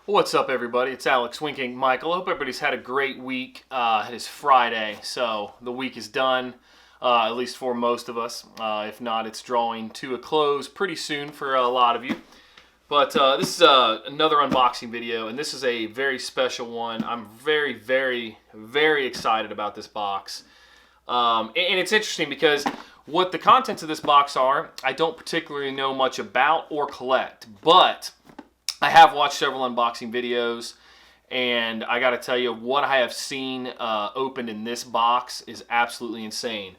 What's up, everybody? It's Alex winking Michael. I hope everybody's had a great week. It is Friday, so the week is done, at least for most of us. If not, it's drawing to a close pretty soon for a lot of you. But this is another unboxing video, and this is a very special one. I'm very, very, very excited about this box. And it's interesting because what the contents of this box are, I don't particularly know much about or collect, but I have watched several unboxing videos, and I got to tell you, what I have seen opened in this box is absolutely insane.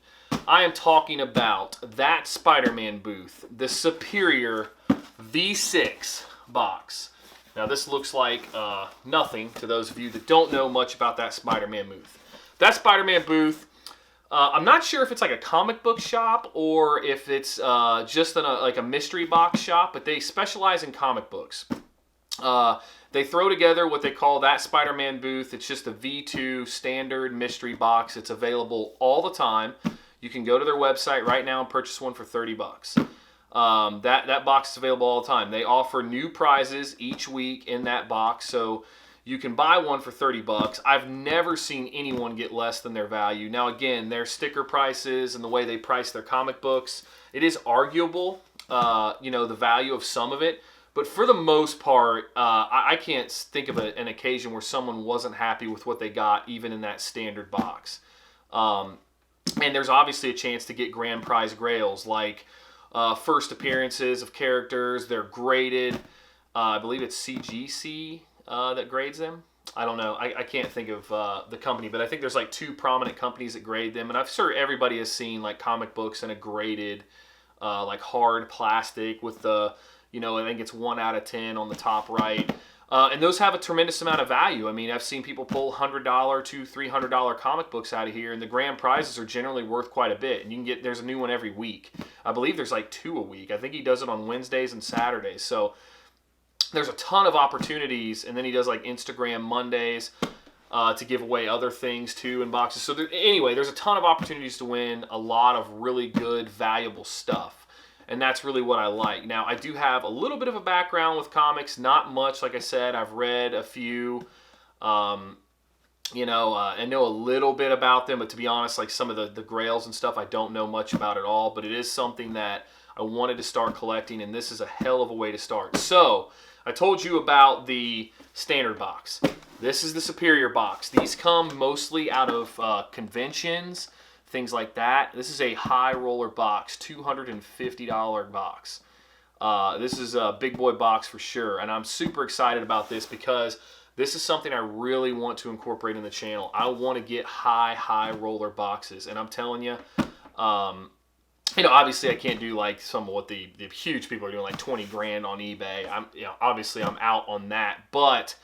I am talking about That Spiderman Booth, the Superior V6 box. Now, this looks like nothing to those of you that don't know much about That Spiderman Booth. That Spiderman Booth, I'm not sure if it's like a comic book shop or if it's just like a mystery box shop, but they specialize in comic books. They throw together what they call That Spiderman Booth. It's just a V2 standard mystery box. It's available all the time. You can go to their website right now and purchase one for 30 bucks. That box is available all the time. They offer new prizes each week in that box, so you can buy one for 30 bucks. I've never seen anyone get less than their value. Now, again, their sticker prices and the way they price their comic books, it is arguable, the value of some of it. But for the most part, I can't think of an occasion where someone wasn't happy with what they got, even in that standard box. And there's obviously a chance to get grand prize grails, like first appearances of characters. They're graded. I believe it's CGC that grades them. I don't know. I can't think of the company, but I think there's like two prominent companies that grade them. And I'm sure everybody has seen like comic books in a graded, like hard plastic with the... I think it's 1 out of 10 on the top right. And those have a tremendous amount of value. I mean, I've seen people pull $100 to $300 comic books out of here, and the grand prizes are generally worth quite a bit. And you can get, there's a new one every week. I believe there's like 2 a week. I think he does it on Wednesdays and Saturdays. So there's a ton of opportunities, and then he does like Instagram Mondays to give away other things too in boxes. So anyway, there's a ton of opportunities to win a lot of really good, valuable stuff. And that's really what I like. Now, I do have a little bit of a background with comics, not much. Like I said, I've read a few, I know a little bit about them, but to be honest, like some of the grails and stuff, I don't know much about at all. But it is something that I wanted to start collecting, and this is a hell of a way to start. So, I told you about the standard box. This is the Superior box. These come mostly out of conventions, things like that. This is a high roller box, $250 box. This is a big boy box for sure, and I'm super excited about this because this is something I really want to incorporate in the channel. I want to get high roller boxes, and I'm telling you, obviously I can't do like some of what the huge people are doing, like 20 grand on eBay. Obviously I'm out on that, but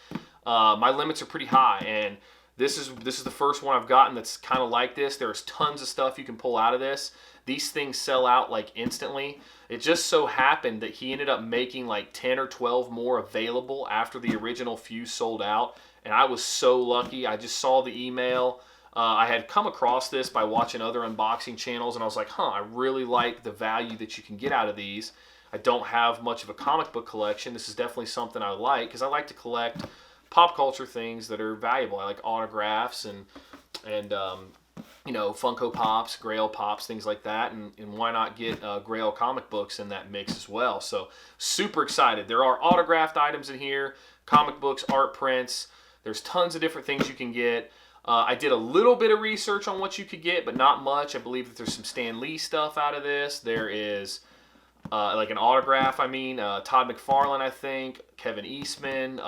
my limits are pretty high, and this is the first one I've gotten that's kind of like this. There's tons of stuff you can pull out of this. These things sell out like instantly. It just so happened that he ended up making like 10 or 12 more available after the original few sold out. And I was so lucky. I just saw the email. I had come across this by watching other unboxing channels, and I was like, I really like the value that you can get out of these. I don't have much of a comic book collection. This is definitely something I like because I like to collect pop culture things that are valuable. I like autographs and Funko Pops, Grail Pops, things like that. And why not get Grail comic books in that mix as well? So super excited. There are autographed items in here, comic books, art prints. There's tons of different things you can get. I did a little bit of research on what you could get, but not much. I believe that there's some Stan Lee stuff out of this. There is like an autograph, Todd McFarlane, I think, Kevin Eastman,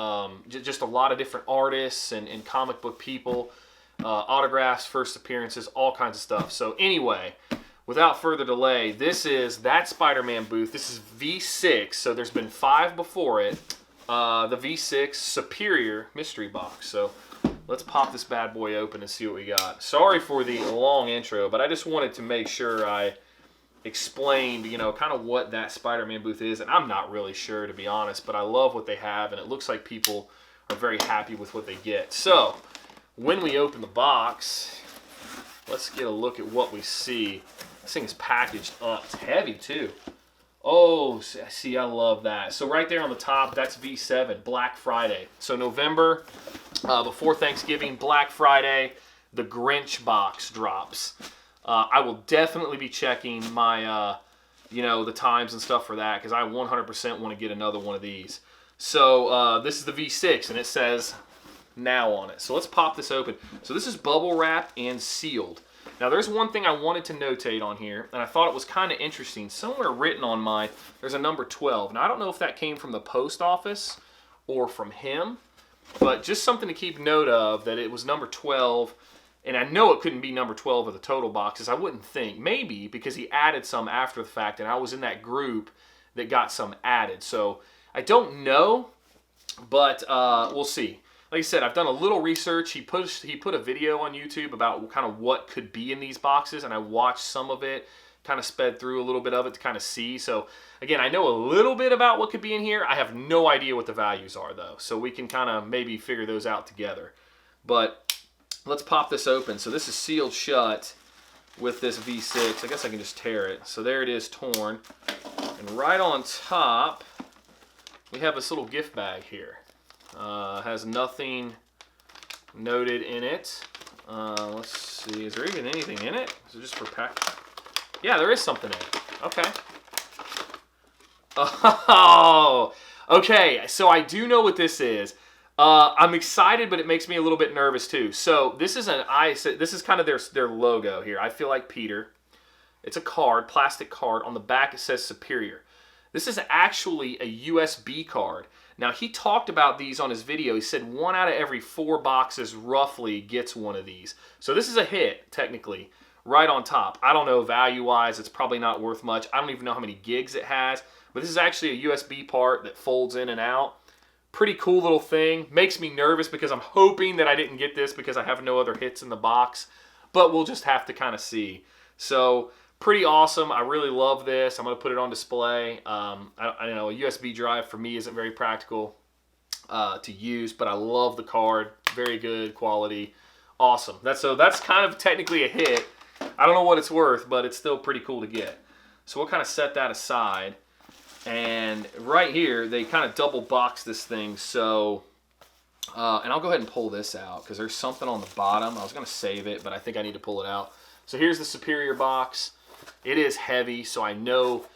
just a lot of different artists and comic book people, autographs, first appearances, all kinds of stuff. So anyway, without further delay, this is That Spiderman Booth. This is V6, so there's been 5 before it, the V6 Superior Mystery Box. So let's pop this bad boy open and see what we got. Sorry for the long intro, but I just wanted to make sure I explained, kind of what That Spiderman Booth is, and I'm not really sure, to be honest, but I love what they have, and it looks like people are very happy with what they get. So, when we open the box, let's get a look at what we see. This thing is packaged up. It's heavy, too. Oh, see, I love that. So right there on the top, that's V7, Black Friday. So November, before Thanksgiving, Black Friday, the Grinch box drops. I will definitely be checking my, the times and stuff for that, because I 100% want to get another one of these. So this is the V6, and it says now on it. So let's pop this open. So this is bubble wrap and sealed. Now there's one thing I wanted to notate on here, and I thought it was kind of interesting. Somewhere written on mine, there's a number 12. Now I don't know if that came from the post office or from him, but just something to keep note of, that it was number 12. And I know it couldn't be number 12 of the total boxes. I wouldn't think. Maybe because he added some after the fact, and I was in that group that got some added. So I don't know, but we'll see. Like I said, I've done a little research. He put a video on YouTube about kind of what could be in these boxes, and I watched some of it, kind of sped through a little bit of it to kind of see. So again, I know a little bit about what could be in here. I have no idea what the values are though, so we can kind of maybe figure those out together. But let's pop this open. So this is sealed shut with this V6. I guess I can just tear it. So there it is, torn. And right on top, we have this little gift bag here. Has nothing noted in it. Let's see, is there even anything in it? Is it just for pack? Yeah, there is something in it. Okay. Oh, okay. So I do know what this is. I'm excited, but it makes me a little bit nervous too. So this is this is kind of their logo here. I feel like Peter. It's a card, plastic card. On the back it says Superior. This is actually a USB card. Now he talked about these on his video. He said 1 out of every 4 boxes roughly gets one of these. So this is a hit, technically, right on top. I don't know value-wise, it's probably not worth much. I don't even know how many gigs it has, but this is actually a USB part that folds in and out. Pretty cool little thing. Makes me nervous because I'm hoping that I didn't get this because I have no other hits in the box, but we'll just have to kind of see. So pretty awesome. I really love this. I'm going to put it on display. I know a USB drive for me isn't very practical to use, but I love the card. Very good quality. Awesome. That's kind of technically a hit. I don't know what it's worth, but it's still pretty cool to get. So we'll kind of set that aside. And right here, they kind of double box this thing. So, and I'll go ahead and pull this out because there's something on the bottom. I was going to save it, but I think I need to pull it out. So here's the Superior box. It is heavy, so I know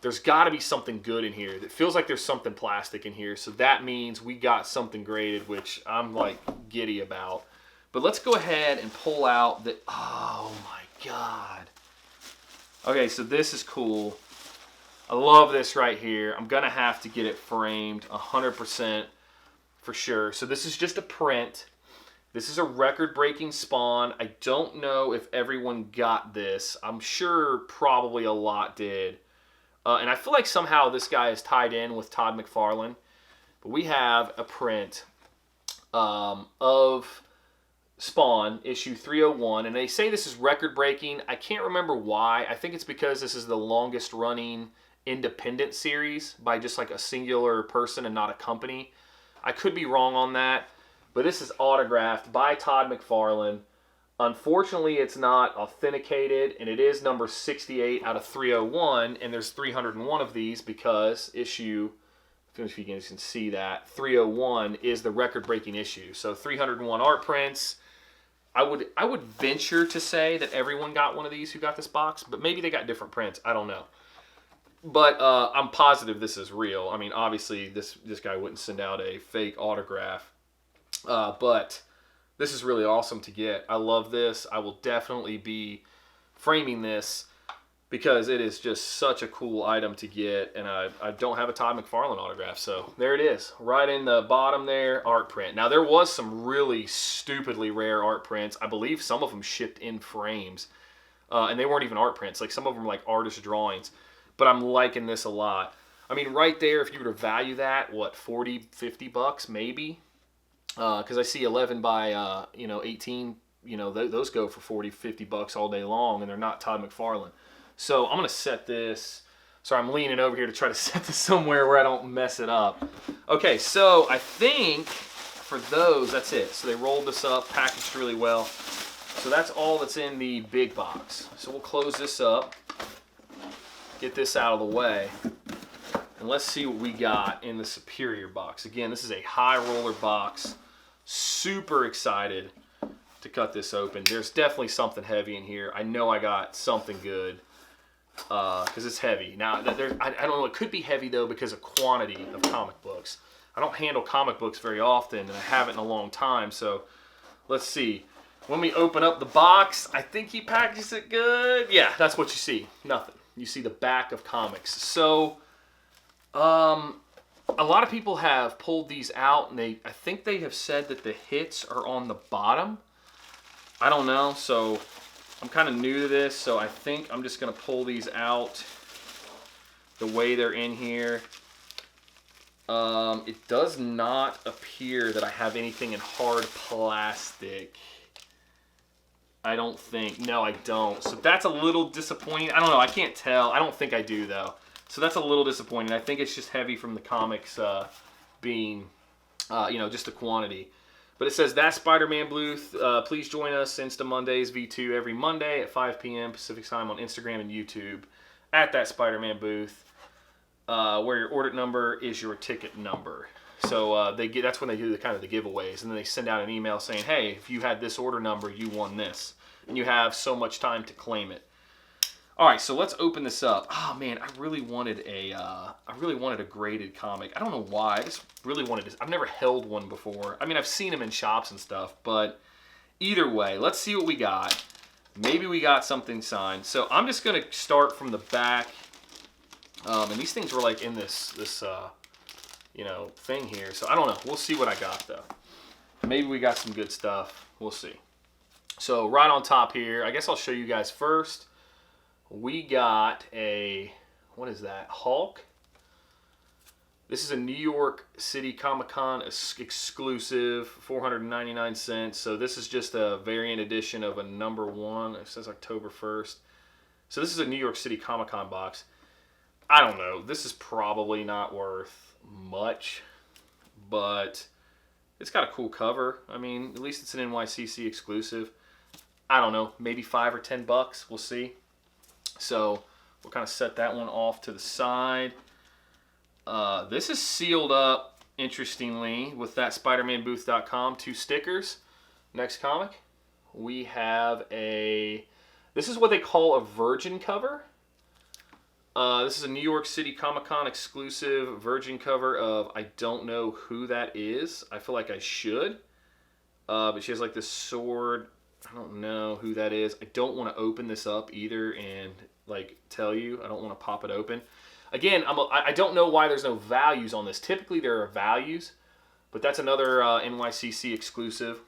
there's got to be something good in here. It feels like there's something plastic in here, so that means we got something graded, which I'm like giddy about. But let's go ahead and pull out the, oh my God. Okay, so this is cool. I love this right here. I'm going to have to get it framed 100% for sure. So this is just a print. This is a record-breaking spawn. I don't know if everyone got this. I'm sure probably a lot did. And I feel like somehow this guy is tied in with Todd McFarlane. But we have a print of Spawn, issue 301. And they say this is record-breaking. I can't remember why. I think it's because this is the longest-running independent series by just like a singular person and not a company. I could be wrong on that. But this is autographed by Todd McFarlane. Unfortunately, it's not authenticated, and it is number 68 out of 301, and there's 301 of these because issue, I don't know if you guys can see that, 301 is the record-breaking issue. So 301 art prints. I would venture to say that everyone got one of these who got this box, but maybe they got different prints. I don't know. But I'm positive this is real. I mean, obviously, this guy wouldn't send out a fake autograph. But this is really awesome to get. I love this. I will definitely be framing this because it is just such a cool item to get. And I don't have a Todd McFarlane autograph. So there it is. Right in the bottom there, art print. Now there was some really stupidly rare art prints. I believe some of them shipped in frames. And they weren't even art prints. Like some of them were like artist drawings. But I'm liking this a lot. I mean, right there, if you were to value that, what, 40, 50 bucks maybe? Because I see 11 by 18, those go for 40, 50 bucks all day long, and they're not Todd McFarlane. So I'm going to set this. Sorry, I'm leaning over here to try to set this somewhere where I don't mess it up. Okay, so I think for those, that's it. So they rolled this up, packaged really well. So that's all that's in the big box. So we'll close this up, get this out of the way. And let's see what we got in the Superior box. Again, this is a high roller box. Super excited to cut this open. There's definitely something heavy in here. I know I got something good because it's heavy. Now, I don't know. It could be heavy, though, because of quantity of comic books. I don't handle comic books very often, and I haven't in a long time. So let's see. When we open up the box, I think he packages it good. Yeah, that's what you see. Nothing. You see the back of comics. So a lot of people have pulled these out, and I think they have said that the hits are on the bottom. I don't know, so I'm kind of new to this, so I think I'm just going to pull these out the way they're in here. It does not appear that I have anything in hard plastic. I don't think. No, I don't. So that's a little disappointing. I don't know. I can't tell. I don't think I do, though. So that's a little disappointing. I think it's just heavy from the comics being, just the quantity. But it says, That Spiderman Booth. Please join us Insta Mondays V2 every Monday at 5 p.m. Pacific Time on Instagram and YouTube at That Spiderman Booth, where your order number is your ticket number. So that's when they do the giveaways, and then they send out an email saying, hey, if you had this order number, you won this, and you have so much time to claim it. All right, so let's open this up. Oh man, I really wanted a graded comic. I don't know why. I just really wanted this. I've never held one before. I mean, I've seen them in shops and stuff, but either way, let's see what we got. Maybe we got something signed. So I'm just gonna start from the back. And these things were like in this thing here. So I don't know. We'll see what I got though. Maybe we got some good stuff. We'll see. So right on top here, I guess I'll show you guys first. We got what is that? Hulk. This is a New York City Comic-Con exclusive, 499 cents. So this is just a variant edition of a #1. It says October 1st. So this is a New York City Comic-Con box. I don't know. This is probably not worth much, but it's got a cool cover. I mean, at least it's an NYCC exclusive. I don't know. Maybe $5 or $10. We'll see. So we'll kind of set that one off to the side. This is sealed up, interestingly, with thatspidermanbooth.com. 2 stickers. Next comic, we have this is what they call a virgin cover. This is a New York City Comic-Con exclusive virgin cover of, I don't know who that is. I feel like I should. But she has like this sword. I don't know who that is. I don't want to open this up either and like tell you. I don't want to pop it open. Again, I don't know why there's no values on this. Typically there are values, but that's another NYCC exclusive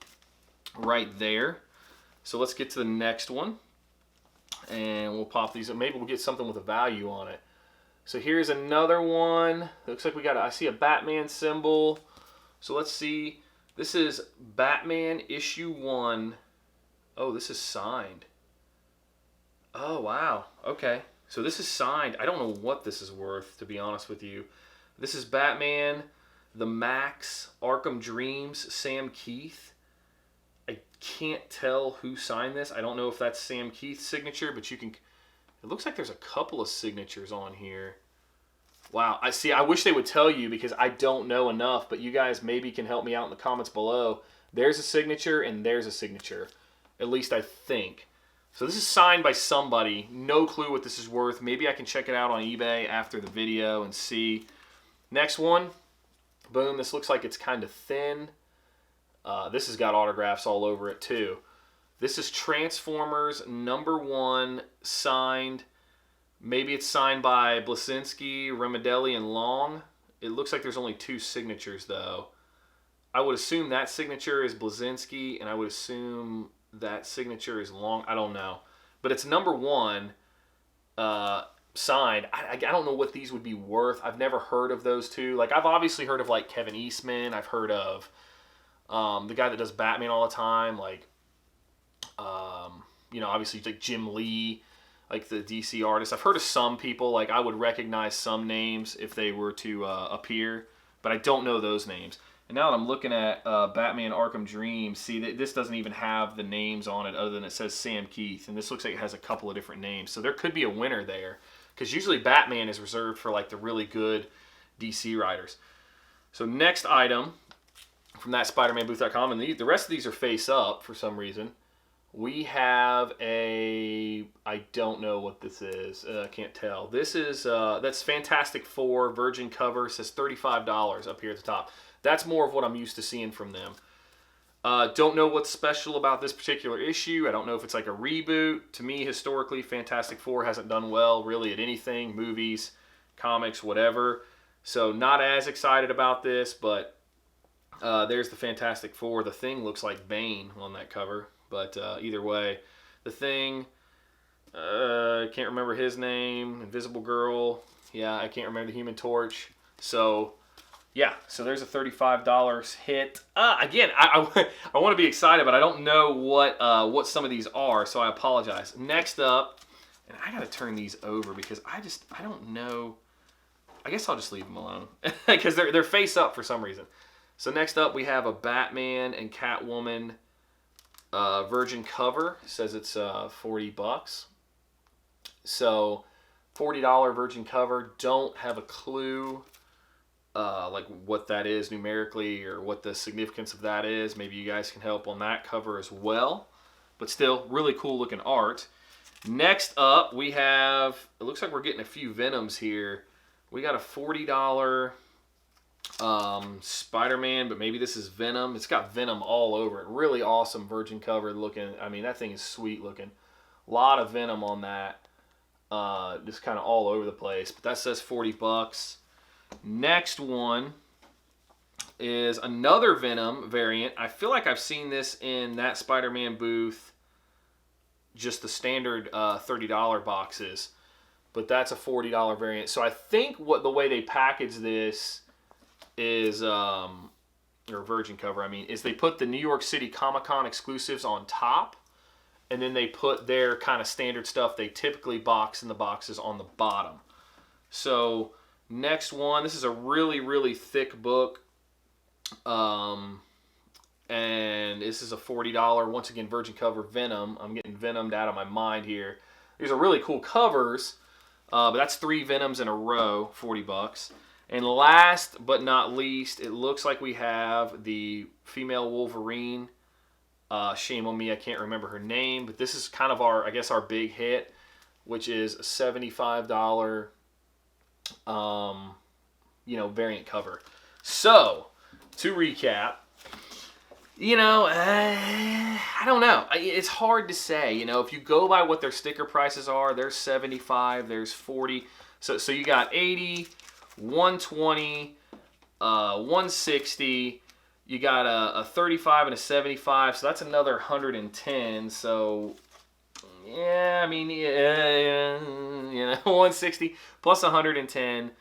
right there. So let's get to the next one. And we'll pop these up. Maybe we'll get something with a value on it. So here's another one. Looks like I see a Batman symbol. So let's see. This is Batman issue 1. Oh, this is signed. Oh, wow. Okay. So this is signed. I don't know what this is worth, to be honest with you. This is Batman, The Max, Arkham Dreams, Sam Keith. I can't tell who signed this. I don't know if that's Sam Keith's signature, but it looks like there's a couple of signatures on here. Wow. I wish they would tell you because I don't know enough, but you guys maybe can help me out in the comments below. There's a signature and there's a signature. At least I think. So this is signed by somebody. No clue what this is worth. Maybe I can check it out on eBay after the video and see. Next one. Boom. This looks like it's kind of thin. This has got autographs all over it too. This is Transformers #1 signed. Maybe it's signed by Blasinski, Remedelli, and Long. It looks like there's only 2 signatures though. I would assume that signature is Blasinski, and I would assume that signature is Long. I don't know. But it's #1 signed. I don't know what these would be worth. I've never heard of those two. Like, I've obviously heard of like Kevin Eastman. I've heard of the guy that does Batman all the time, like, obviously like Jim Lee, like the DC artist. I've heard of some people, like I would recognize some names if they were to appear, but I don't know those names. And now that I'm looking at Batman Arkham Dreams, see, this doesn't even have the names on it other than it says Sam Keith, and this looks like it has a couple of different names. So there could be a winner there. because usually Batman is reserved for like the really good DC writers. So next item from that SpidermanBooth.com, and the rest of these are face up for some reason. We have a, I don't know what this is. I can't tell. This is, that's Fantastic Four Virgin cover. It says $35 up here at the top. That's more of what I'm used to seeing from them. Don't know what's special about this particular issue. I don't know if it's like a reboot. To me, historically, Fantastic Four hasn't done well really at anything. Movies, comics, whatever. So not as excited about this, but there's the Fantastic Four. The Thing looks like Bane on that cover. But either way, the Thing, I can't remember his name, Invisible Girl, yeah, I can't remember the Human Torch. So, yeah, so there's a $35 hit. Again, I want to be excited, but I don't know what some of these are, so I apologize. Next up, and I got to turn these over because I don't know. I guess I'll just leave them alone because they're face up for some reason. So next up, we have a Batman and Catwoman Virgin cover. It says it's $40. So $40 Virgin cover. Don't have a clue like what that is numerically or what the significance of that is. Maybe you guys can help on that cover as well. But still, really cool looking art. Next up, we have, it looks like we're getting a few Venoms here. We got a $40 Spider-Man, but maybe this is Venom. It's got Venom all over it. Really awesome Virgin cover looking. I mean, that thing is sweet looking. A lot of Venom on that. Just kind of all over the place. But that says $40. Next one is another Venom variant. I feel like I've seen this in that Spider-Man booth. Just the standard $30 boxes. But that's a $40 variant. So I think the way they package this is, or Virgin cover, I mean, is they put the New York City Comic-Con exclusives on top, and then they put their kind of standard stuff they typically box in the boxes on the bottom. So next one, this is a really, really thick book, and this is a $40, once again, Virgin cover, Venom. I'm getting Venomed out of my mind here. These are really cool covers, but that's 3 Venoms in a row, $40. And last but not least, it looks like we have the female Wolverine. Shame on me, I can't remember her name, but this is kind of our, I guess, our big hit, which is a $75, variant cover. So, to recap, I don't know. It's hard to say. If you go by what their sticker prices are, there's $75, there's $40. So you got $80. $120, $160, you got a $35 and a $75, so that's another $110. So yeah, I mean, $160 plus $110,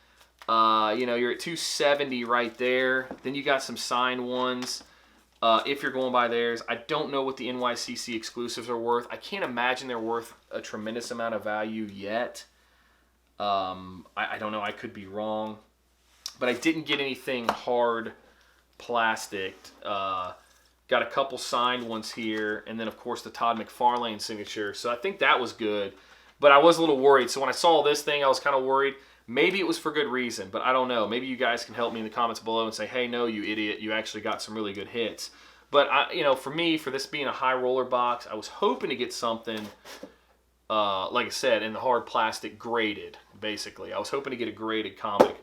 you're at $270 right there. Then you got some signed ones. If you're going by theirs, I don't know what the NYCC exclusives are worth. I can't imagine they're worth a tremendous amount of value yet. I don't know, I could be wrong, but I didn't get anything hard plasticed. Got a couple signed ones here, and then of course the Todd McFarlane signature, so I think that was good, but I was a little worried. So when I saw this thing, I was kind of worried. Maybe it was for good reason, but I don't know. Maybe you guys can help me in the comments below and say, hey, no, you idiot, you actually got some really good hits. But for me, for this being a high roller box, I was hoping to get something like I said, in the hard plastic, graded, basically. I was hoping to get a graded comic.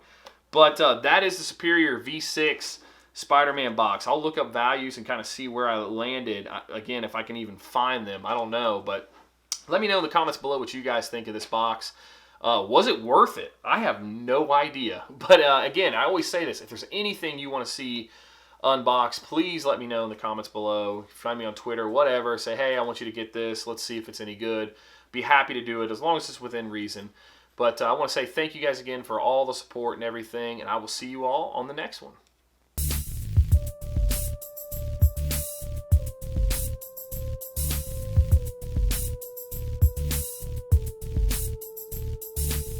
But that is the Superior V6 Spider-Man box. I'll look up values and kind of see where I landed. Again, if I can even find them, I don't know. But let me know in the comments below what you guys think of this box. Was it worth it? I have no idea. But again, I always say this. If there's anything you want to see unboxed, please let me know in the comments below. Find me on Twitter, whatever. Say, hey, I want you to get this. Let's see if it's any good. Be happy to do it as long as it's within reason. But I want to say thank you guys again for all the support and everything, and I will see you all on the next one.